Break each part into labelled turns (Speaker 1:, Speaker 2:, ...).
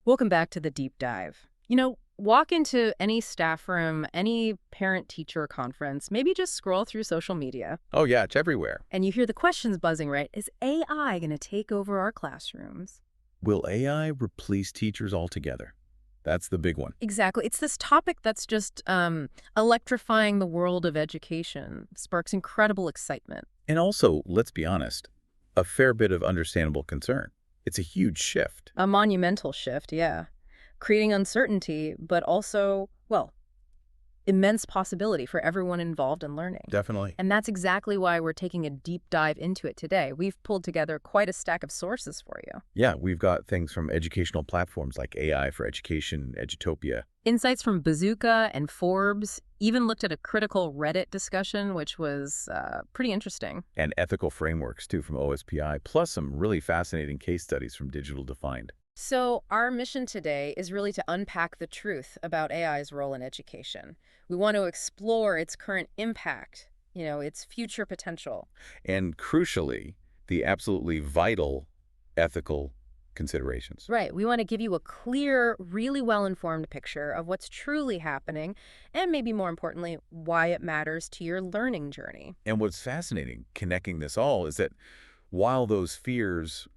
Speaker 1: Welcome back to the deep dive. Walk into any staff room, any parent-teacher conference, maybe just scroll through social media,
Speaker 2: Oh, yeah, it's everywhere.
Speaker 1: and you hear the questions buzzing, right? Is AI going to take over our classrooms?
Speaker 2: Will AI replace teachers altogether? That's the big one.
Speaker 1: Exactly. It's this topic that's just electrifying the world of education, sparks incredible excitement.
Speaker 2: And also, let's be honest, a fair bit of understandable concern. It's a huge shift.
Speaker 1: A monumental shift, yeah. Creating uncertainty, but also, well, immense possibility for everyone involved in learning.
Speaker 2: Definitely.
Speaker 1: And that's exactly why we're taking a deep dive into it today. We've pulled together quite a stack of sources for you.
Speaker 2: Yeah, we've got things from educational platforms like AI for Education, Edutopia.
Speaker 1: Insights from Bazooka and Forbes, even looked at a critical Reddit discussion, which was pretty interesting.
Speaker 2: And ethical frameworks, too, from OSPI, plus some really fascinating case studies from Digital Defined.
Speaker 1: So our mission today is really to unpack the truth about AI's role in education. We want to explore its current impact, its future potential.
Speaker 2: And crucially, the absolutely vital ethical considerations.
Speaker 1: Right. We want to give you a clear, really well-informed picture of what's truly happening, and maybe more importantly, why it matters to your learning journey.
Speaker 2: And what's fascinating, connecting this all, is that while those fears,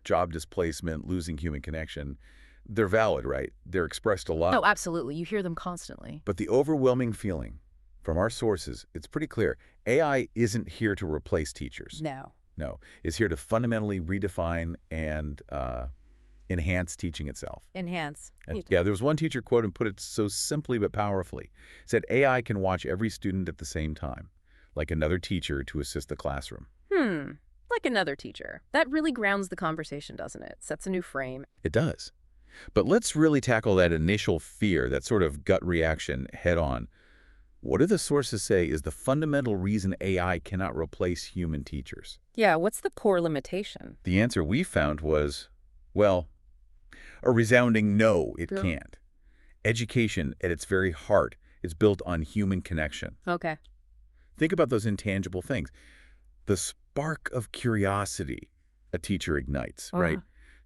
Speaker 2: job displacement, losing human connection, they're valid, right? They're expressed a lot.
Speaker 1: Oh, absolutely. You hear them constantly.
Speaker 2: But the overwhelming feeling from our sources, it's pretty clear. AI isn't here to replace teachers.
Speaker 1: No.
Speaker 2: No, it's here to fundamentally redefine and enhance teaching itself.
Speaker 1: Enhance.
Speaker 2: Yeah, there was one teacher quote and put it so simply but powerfully. Said AI can watch every student at the same time, like another teacher to assist the classroom.
Speaker 1: Like another teacher. That really grounds the conversation, doesn't it? Sets a new frame.
Speaker 2: It does. But let's really tackle that initial fear, that sort of gut reaction head on. What do the sources say is the fundamental reason AI cannot replace human teachers?
Speaker 1: Yeah, what's the core limitation?
Speaker 2: The answer we found was, well, a resounding no, it can't. Education, at its very heart, is built on human connection.
Speaker 1: Okay.
Speaker 2: Think about those intangible things. The spark of curiosity a teacher ignites, right?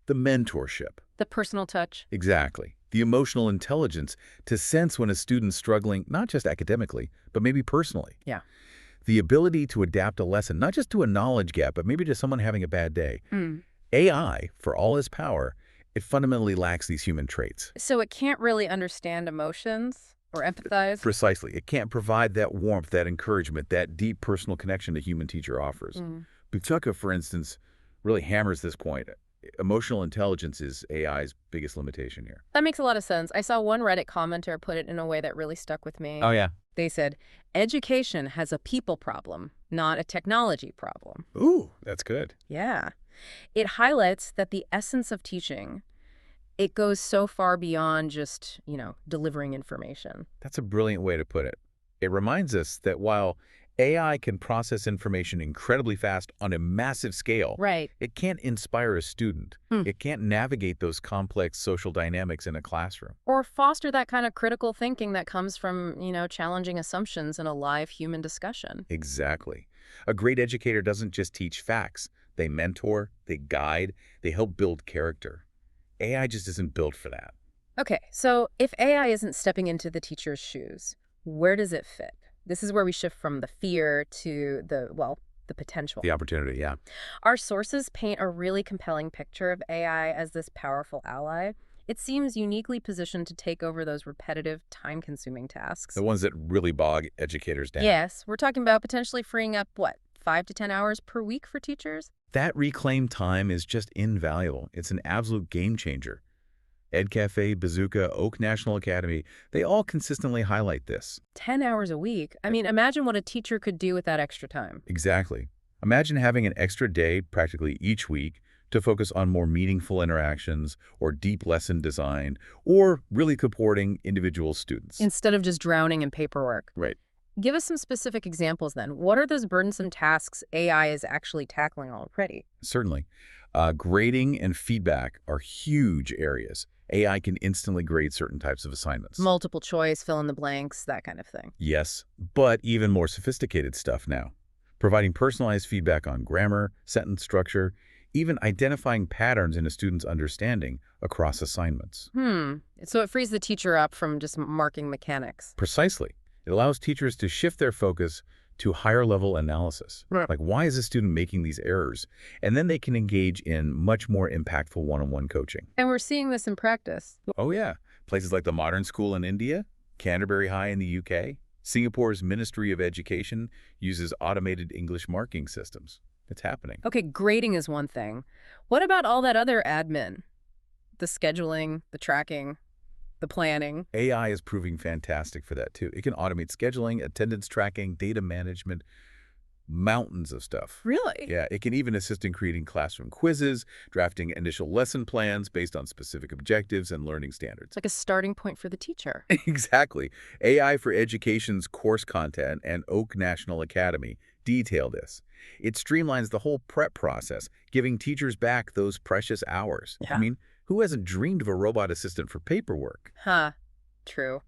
Speaker 2: The mentorship.
Speaker 1: The personal touch.
Speaker 2: Exactly. The emotional intelligence to sense when a student's struggling, not just academically, but maybe personally.
Speaker 1: Yeah.
Speaker 2: The ability to adapt a lesson, not just to a knowledge gap, but maybe to someone having a bad day. AI, for all its power, it fundamentally lacks these human traits.
Speaker 1: So it can't really understand emotions or empathize?
Speaker 2: Precisely. It can't provide that warmth, that encouragement, that deep personal connection a human teacher offers. Butuka, for instance, really hammers this point. Emotional intelligence is AI's biggest limitation here.
Speaker 1: That makes a lot of sense. I saw one Reddit commenter put it in a way that really stuck with me.
Speaker 2: Oh, yeah.
Speaker 1: They said, education has a people problem, not a technology problem.
Speaker 2: Ooh, that's good.
Speaker 1: Yeah. It highlights that the essence of teaching, it goes so far beyond just, delivering information.
Speaker 2: That's a brilliant way to put it. It reminds us that while AI can process information incredibly fast on a massive scale,
Speaker 1: Right.
Speaker 2: it can't inspire a student. It can't navigate those complex social dynamics in a classroom.
Speaker 1: Or foster that kind of critical thinking that comes from, challenging assumptions in a live human discussion.
Speaker 2: Exactly. A great educator doesn't just teach facts. They mentor, they guide, they help build character. AI just isn't built for that.
Speaker 1: Okay, so if AI isn't stepping into the teacher's shoes, where does it fit? This is where we shift from the fear to the potential.
Speaker 2: The opportunity, yeah.
Speaker 1: Our sources paint a really compelling picture of AI as this powerful ally. It seems uniquely positioned to take over those repetitive, time-consuming tasks.
Speaker 2: The ones that really bog educators down.
Speaker 1: Yes, we're talking about potentially freeing up, 5 to 10 hours per week for teachers?
Speaker 2: That reclaimed time is just invaluable. It's an absolute game changer. EdCafe, Bazooka, Oak National Academy, they all consistently highlight this.
Speaker 1: 10 hours a week? I mean, imagine what a teacher could do with that extra time.
Speaker 2: Exactly. Imagine having an extra day practically each week to focus on more meaningful interactions or deep lesson design or really supporting individual students.
Speaker 1: Instead of just drowning in paperwork.
Speaker 2: Right.
Speaker 1: Give us some specific examples then. What are those burdensome tasks AI is actually tackling already?
Speaker 2: Certainly. Grading and feedback are huge areas. AI can instantly grade certain types of assignments.
Speaker 1: Multiple choice, fill in the blanks, that kind of thing.
Speaker 2: Yes, but even more sophisticated stuff now. Providing personalized feedback on grammar, sentence structure, even identifying patterns in a student's understanding across assignments.
Speaker 1: So it frees the teacher up from just marking mechanics.
Speaker 2: Precisely. It allows teachers to shift their focus to higher-level analysis.
Speaker 1: Right.
Speaker 2: Like, why is a student making these errors? And then they can engage in much more impactful one-on-one coaching.
Speaker 1: And we're seeing this in practice.
Speaker 2: Oh, yeah. Places like the Modern School in India, Canterbury High in the UK, Singapore's Ministry of Education uses automated English marking systems. It's happening.
Speaker 1: Okay, grading is one thing. What about all that other admin? The scheduling, the tracking, the planning.
Speaker 2: AI is proving fantastic for that, too. It can automate scheduling, attendance tracking, data management, mountains of stuff.
Speaker 1: Really?
Speaker 2: Yeah, it can even assist in creating classroom quizzes, drafting initial lesson plans based on specific objectives and learning standards.
Speaker 1: It's like a starting point for the teacher.
Speaker 2: Exactly. AI for Education's course content and Oak National Academy detail this. It streamlines the whole prep process, giving teachers back those precious hours.
Speaker 1: Yeah.
Speaker 2: I mean, who hasn't dreamed of a robot assistant for paperwork?
Speaker 1: Huh. True.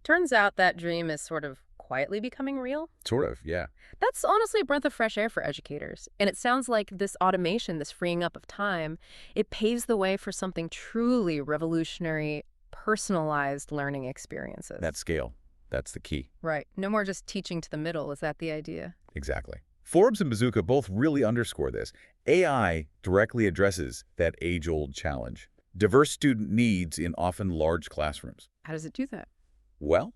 Speaker 1: Turns out that dream is sort of quietly becoming real.
Speaker 2: Sort of, yeah.
Speaker 1: That's honestly a breath of fresh air for educators. And it sounds like this automation, this freeing up of time, it paves the way for something truly revolutionary, personalized learning experiences.
Speaker 2: That scale, that's the key.
Speaker 1: Right. No more just teaching to the middle. Is that the idea?
Speaker 2: Exactly. Forbes and Bazooka both really underscore this. AI directly addresses that age-old challenge. Diverse student needs in often large classrooms.
Speaker 1: How does it do that?
Speaker 2: Well,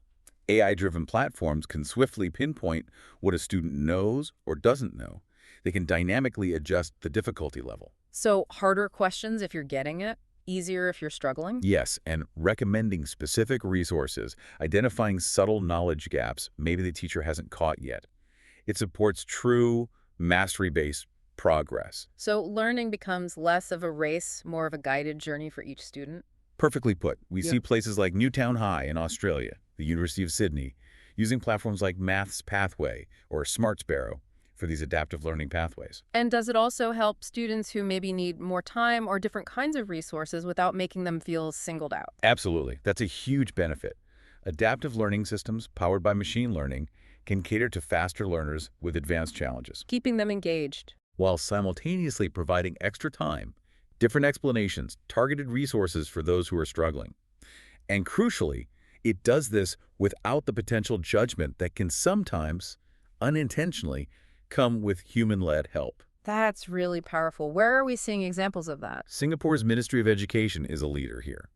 Speaker 2: AI-driven platforms can swiftly pinpoint what a student knows or doesn't know. They can dynamically adjust the difficulty level.
Speaker 1: So harder questions if you're getting it, easier if you're struggling?
Speaker 2: Yes, and recommending specific resources, identifying subtle knowledge gaps maybe the teacher hasn't caught yet. It supports true mastery-based progress.
Speaker 1: So learning becomes less of a race, more of a guided journey for each student?
Speaker 2: Perfectly put. We see places like Newtown High in Australia, the University of Sydney, using platforms like Maths Pathway or Smart Sparrow for these adaptive learning pathways.
Speaker 1: And does it also help students who maybe need more time or different kinds of resources without making them feel singled out?
Speaker 2: Absolutely. That's a huge benefit. Adaptive learning systems powered by machine learning can cater to faster learners with advanced challenges,
Speaker 1: Keeping them engaged.
Speaker 2: while simultaneously providing extra time, different explanations, targeted resources for those who are struggling. And crucially, it does this without the potential judgment that can sometimes, unintentionally, come with human-led help.
Speaker 1: That's really powerful. Where are we seeing examples of that?
Speaker 2: Singapore's Ministry of Education is a leader here.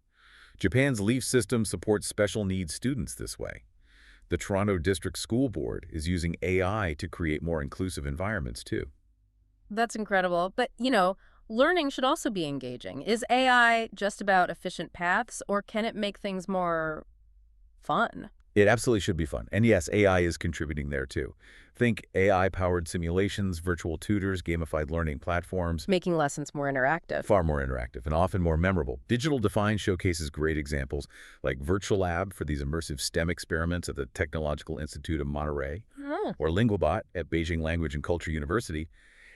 Speaker 2: Japan's LEAF system supports special needs students this way. The Toronto District School Board is using AI to create more inclusive environments, too.
Speaker 1: That's incredible. But, learning should also be engaging. Is AI just about efficient paths, or can it make things more fun?
Speaker 2: It absolutely should be fun. And yes, AI is contributing there, too. Think AI-powered simulations, virtual tutors, gamified learning platforms.
Speaker 1: Making lessons more interactive.
Speaker 2: Far more interactive and often more memorable. Digital Define showcases great examples like Virtual Lab for these immersive STEM experiments at the Technological Institute of Monterey,
Speaker 1: Oh.
Speaker 2: or Linguabot at Beijing Language and Culture University.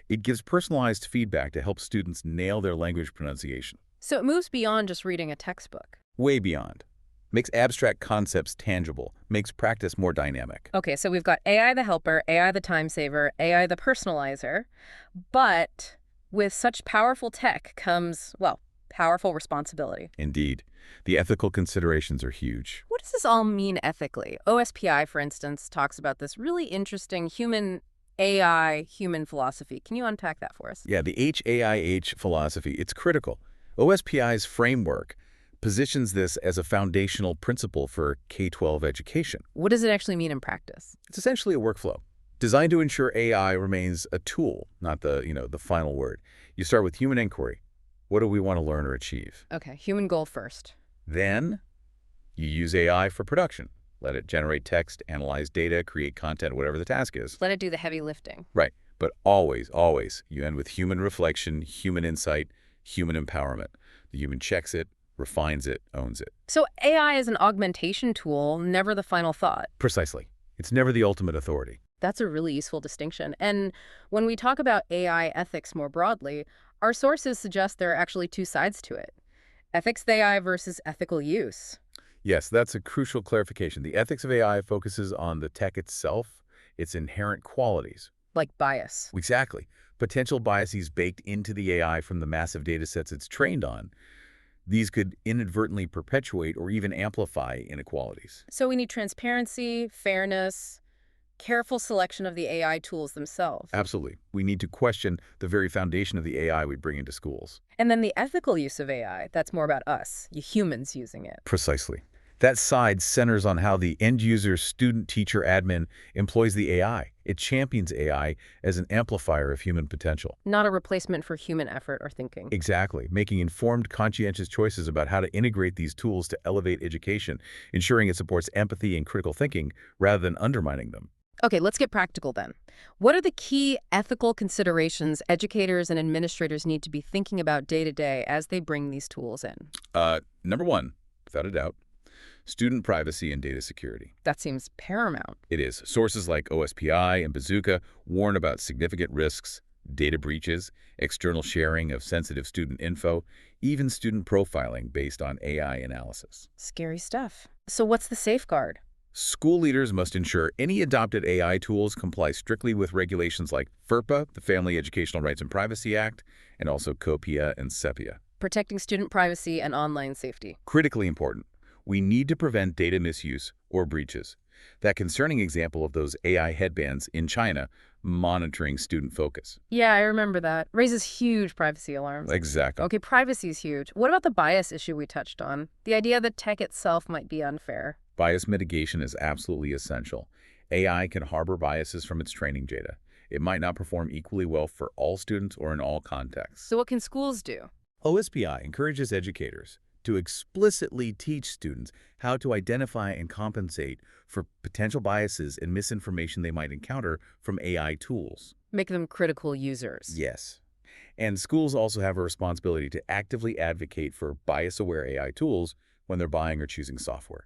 Speaker 2: It gives personalized feedback to help students nail their language pronunciation.
Speaker 1: So it moves beyond just reading a textbook.
Speaker 2: Way beyond. Makes abstract concepts tangible, makes practice more dynamic.
Speaker 1: Okay, so we've got AI the helper, AI the time saver, AI the personalizer. But with such powerful tech comes, well, powerful responsibility.
Speaker 2: Indeed. The ethical considerations are huge.
Speaker 1: What does this all mean ethically? OSPI, for instance, talks about this really interesting human AI, human philosophy. Can you unpack that for us?
Speaker 2: Yeah, the HAIH philosophy, it's critical. OSPI's framework positions this as a foundational principle for K-12 education.
Speaker 1: What does it actually mean in practice?
Speaker 2: It's essentially a workflow designed to ensure AI remains a tool, not the final word. You start with human inquiry. What do we want to learn or achieve?
Speaker 1: Okay, human goal first.
Speaker 2: Then you use AI for production. Let it generate text, analyze data, create content, whatever the task is.
Speaker 1: Let it do the heavy lifting.
Speaker 2: Right. But always, always, you end with human reflection, human insight, human empowerment. The human checks it, refines it, owns it.
Speaker 1: So AI is an augmentation tool, never the final thought.
Speaker 2: Precisely. It's never the ultimate authority.
Speaker 1: That's a really useful distinction. And when we talk about AI ethics more broadly, our sources suggest there are actually two sides to it. Ethics of AI versus ethical use.
Speaker 2: Yes, that's a crucial clarification. The ethics of AI focuses on the tech itself, its inherent qualities.
Speaker 1: Like bias.
Speaker 2: Exactly. Potential biases baked into the AI from the massive data sets it's trained on. These could inadvertently perpetuate or even amplify inequalities.
Speaker 1: So we need transparency, fairness, careful selection of the AI tools themselves.
Speaker 2: Absolutely. We need to question the very foundation of the AI we bring into schools.
Speaker 1: And then the ethical use of AI, that's more about us, you humans using it.
Speaker 2: Precisely. That side centers on how the end user, student, teacher, admin employs the AI. It champions AI as an amplifier of human potential.
Speaker 1: Not a replacement for human effort or thinking.
Speaker 2: Exactly. Making informed, conscientious choices about how to integrate these tools to elevate education, ensuring it supports empathy and critical thinking rather than undermining them.
Speaker 1: Okay, let's get practical then. What are the key ethical considerations educators and administrators need to be thinking about day to day as they bring these tools in?
Speaker 2: Number one, without a doubt, student privacy and data security.
Speaker 1: That seems paramount.
Speaker 2: It is. Sources like OSPI and Bazooka warn about significant risks, data breaches, external sharing of sensitive student info, even student profiling based on AI analysis.
Speaker 1: Scary stuff. So what's the safeguard?
Speaker 2: School leaders must ensure any adopted AI tools comply strictly with regulations like FERPA, the Family Educational Rights and Privacy Act, and also COPIA and SEPIA.
Speaker 1: Protecting student privacy and online safety.
Speaker 2: Critically important. We need to prevent data misuse or breaches. That concerning example of those AI headbands in China monitoring student focus.
Speaker 1: Yeah, I remember that. Raises huge privacy alarms.
Speaker 2: Exactly.
Speaker 1: Okay, privacy is huge. What about the bias issue we touched on? The idea that tech itself might be unfair.
Speaker 2: Bias mitigation is absolutely essential. AI can harbor biases from its training data. It might not perform equally well for all students or in all contexts.
Speaker 1: So what can schools do?
Speaker 2: OSPI encourages educators to explicitly teach students how to identify and compensate for potential biases and misinformation they might encounter from AI tools.
Speaker 1: Make them critical users.
Speaker 2: Yes. And schools also have a responsibility to actively advocate for bias-aware AI tools when they're buying or choosing software.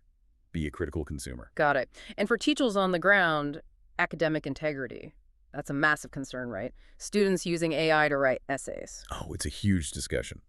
Speaker 2: Be a critical consumer.
Speaker 1: Got it. And for teachers on the ground, academic integrity. That's a massive concern, right? Students using AI to write essays.
Speaker 2: Oh, it's a huge discussion.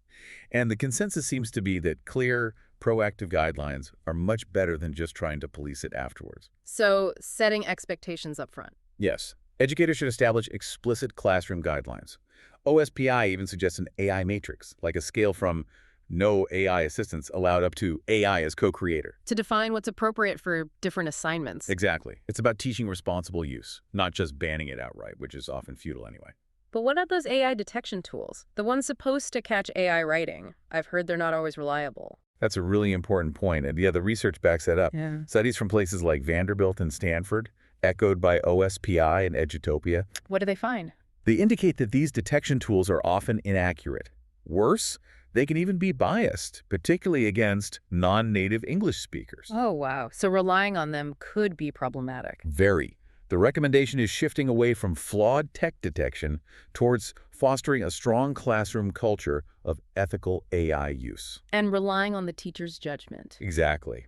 Speaker 2: And the consensus seems to be that clear, proactive guidelines are much better than just trying to police it afterwards.
Speaker 1: So setting expectations up front.
Speaker 2: Yes, educators should establish explicit classroom guidelines. OSPI even suggests an AI matrix, like a scale from no AI assistants allowed up to AI as co-creator.
Speaker 1: To define what's appropriate for different assignments.
Speaker 2: Exactly. It's about teaching responsible use, not just banning it outright, which is often futile anyway.
Speaker 1: But what about those AI detection tools? The ones supposed to catch AI writing. I've heard they're not always reliable.
Speaker 2: That's a really important point, and yeah, the research backs that up.
Speaker 1: Yeah.
Speaker 2: Studies from places like Vanderbilt and Stanford, echoed by OSPI and Edutopia,
Speaker 1: What do they find?
Speaker 2: they indicate that these detection tools are often inaccurate. Worse, they can even be biased, particularly against non-native English speakers.
Speaker 1: Oh, wow. So relying on them could be problematic.
Speaker 2: Very. The recommendation is shifting away from flawed tech detection towards fostering a strong classroom culture of ethical AI use.
Speaker 1: And relying on the teacher's judgment.
Speaker 2: Exactly.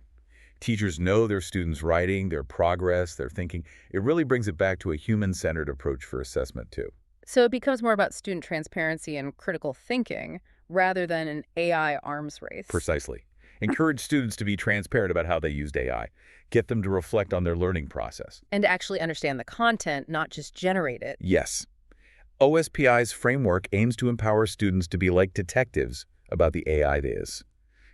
Speaker 2: Teachers know their students' writing, their progress, their thinking. It really brings it back to a human-centered approach for assessment, too.
Speaker 1: So it becomes more about student transparency and critical thinking rather than an AI arms race.
Speaker 2: Precisely. Encourage students to be transparent about how they used AI. Get them to reflect on their learning process.
Speaker 1: And to actually understand the content, not just generate it.
Speaker 2: Yes. OSPI's framework aims to empower students to be like detectives about the AI it is.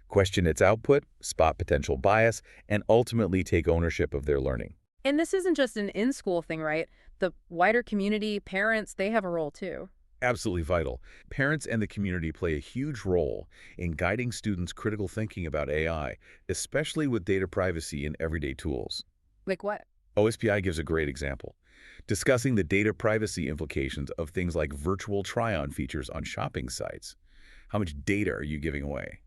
Speaker 2: Question its output, spot potential bias, and ultimately take ownership of their learning.
Speaker 1: And this isn't just an in-school thing, right? The wider community, parents, they have a role too.
Speaker 2: Absolutely vital. Parents and the community play a huge role in guiding students' critical thinking about AI, especially with data privacy and everyday tools.
Speaker 1: Like what?
Speaker 2: OSPI gives a great example, discussing the data privacy implications of things like virtual try-on features on shopping sites. How much data are you giving away?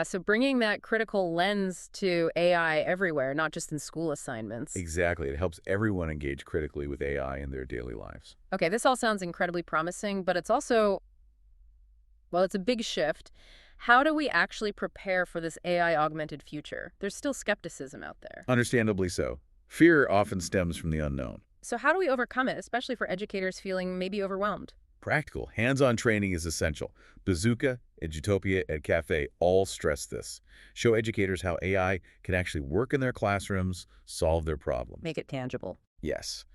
Speaker 1: So bringing that critical lens to AI everywhere, not just in school assignments.
Speaker 2: Exactly. It helps everyone engage critically with AI in their daily lives.
Speaker 1: Okay, this all sounds incredibly promising, but it's also, well, it's a big shift. How do we actually prepare for this AI-augmented future? There's still skepticism out there.
Speaker 2: Understandably so. Fear often stems from the unknown.
Speaker 1: So how do we overcome it, especially for educators feeling maybe overwhelmed?
Speaker 2: Practical, hands-on training is essential. Bazooka, Edutopia, and Cafe all stress this. Show educators how AI can actually work in their classrooms, solve their problems.
Speaker 1: Make it tangible.
Speaker 2: Yes.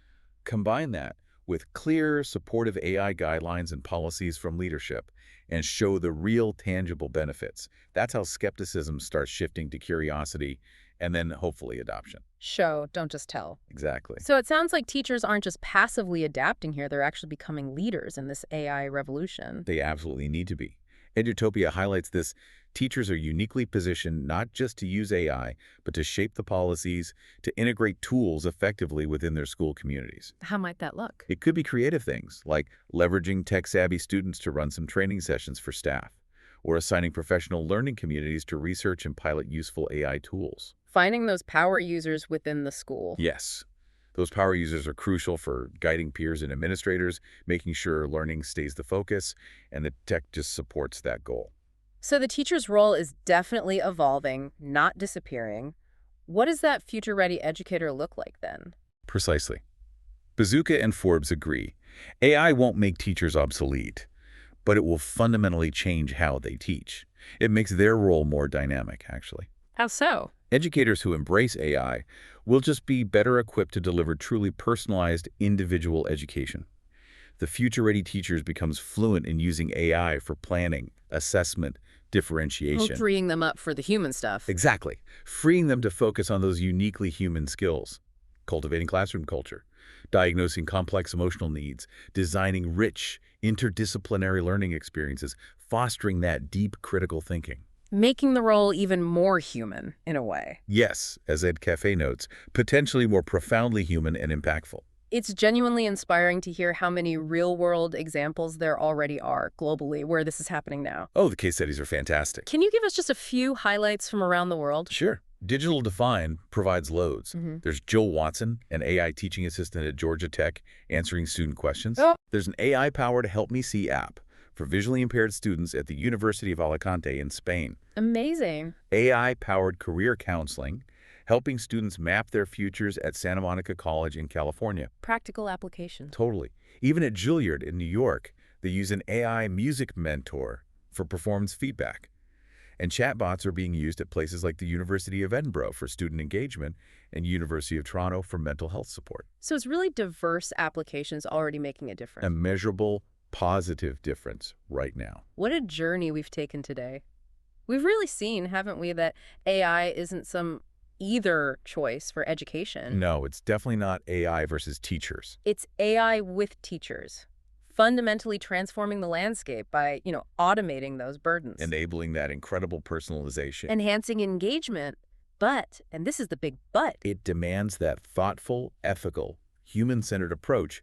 Speaker 2: Combine that with clear, supportive AI guidelines and policies from leadership and show the real tangible benefits. That's how skepticism starts shifting to curiosity and then hopefully adoption.
Speaker 1: Show, don't just tell.
Speaker 2: Exactly.
Speaker 1: So it sounds like teachers aren't just passively adapting here, they're actually becoming leaders in this AI revolution.
Speaker 2: They absolutely need to be. Edutopia highlights this. Teachers are uniquely positioned not just to use AI, but to shape the policies, to integrate tools effectively within their school communities.
Speaker 1: How might that look?
Speaker 2: It could be creative things, like leveraging tech-savvy students to run some training sessions for staff, or assigning professional learning communities to research and pilot useful AI tools.
Speaker 1: Finding those power users within the school.
Speaker 2: Yes, those power users are crucial for guiding peers and administrators, making sure learning stays the focus, and the tech just supports that goal.
Speaker 1: So the teacher's role is definitely evolving, not disappearing. What does that future-ready educator look like then?
Speaker 2: Precisely. Bazooka and Forbes agree. AI won't make teachers obsolete, but it will fundamentally change how they teach. It makes their role more dynamic, actually.
Speaker 1: How so?
Speaker 2: Educators who embrace AI will just be better equipped to deliver truly personalized, individual education. The future-ready teachers becomes fluent in using AI for planning, assessment, differentiation.
Speaker 1: Freeing them up for the human stuff.
Speaker 2: Exactly. Freeing them to focus on those uniquely human skills. Cultivating classroom culture, diagnosing complex emotional needs, designing rich, interdisciplinary learning experiences, fostering that deep critical thinking.
Speaker 1: Making the role even more human, in a way.
Speaker 2: Yes, as Ed Cafe notes, potentially more profoundly human and impactful.
Speaker 1: It's genuinely inspiring to hear how many real-world examples there already are globally where this is happening now.
Speaker 2: Oh, the case studies are fantastic.
Speaker 1: Can you give us just a few highlights from around the world?
Speaker 2: Sure. Digital Define provides loads.
Speaker 1: Mhm.
Speaker 2: There's Jill Watson, an AI teaching assistant at Georgia Tech, answering student questions.
Speaker 1: Oh.
Speaker 2: There's an AI-powered Help Me See app for visually impaired students at the University of Alicante in Spain.
Speaker 1: Amazing.
Speaker 2: AI-powered career counseling, helping students map their futures at Santa Monica College in California.
Speaker 1: Practical application.
Speaker 2: Totally. Even at Juilliard in New York, they use an AI music mentor for performance feedback. And chatbots are being used at places like the University of Edinburgh for student engagement and University of Toronto for mental health support.
Speaker 1: So it's really diverse applications already making a difference.
Speaker 2: A measurable, positive difference right now.
Speaker 1: What a journey we've taken today. We've really seen, haven't we, that AI isn't some either choice for education.
Speaker 2: No, it's definitely not AI versus teachers.
Speaker 1: It's AI with teachers, fundamentally transforming the landscape by, automating those burdens.
Speaker 2: Enabling that incredible personalization.
Speaker 1: Enhancing engagement. But, and this is the big but,
Speaker 2: It demands that thoughtful, ethical, human-centered approach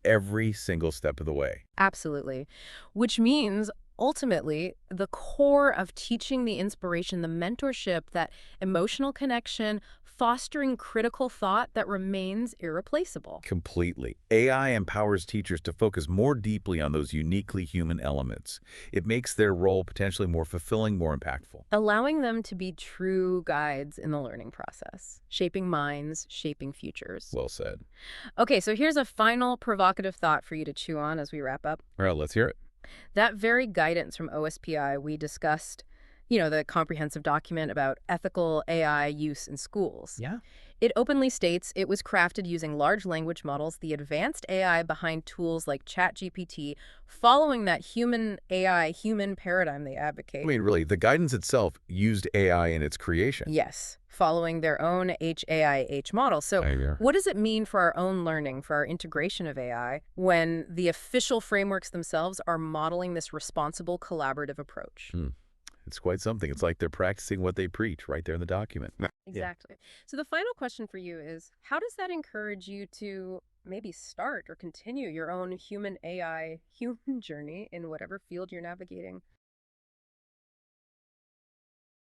Speaker 2: every single step of the way.
Speaker 1: absolutely, which means ultimately the core of teaching the inspiration, the mentorship, that emotional connection, fostering critical thought that remains irreplaceable.
Speaker 2: Completely. AI empowers teachers to focus more deeply on those uniquely human elements. It makes their role potentially more fulfilling, more impactful.
Speaker 1: Allowing them to be true guides in the learning process, shaping minds, shaping futures.
Speaker 2: Well said.
Speaker 1: Okay, so here's a final provocative thought for you to chew on as we wrap up.
Speaker 2: All right, let's hear it.
Speaker 1: That very guidance from OSPI we discussed, the comprehensive document about ethical AI use in schools.
Speaker 2: Yeah.
Speaker 1: It openly states it was crafted using large language models, the advanced AI behind tools like ChatGPT, following that human AI, human paradigm they advocate.
Speaker 2: I mean, really, the guidance itself used AI in its creation.
Speaker 1: Yes, following their own HAIH model. So
Speaker 2: I hear.
Speaker 1: what does it mean for our own learning, for our integration of AI, when the official frameworks themselves are modeling this responsible collaborative approach?
Speaker 2: It's quite something. It's like they're practicing what they preach right there in the document.
Speaker 1: Exactly. So the final question for you is, how does that encourage you to maybe start or continue your own human AI, human journey in whatever field you're navigating?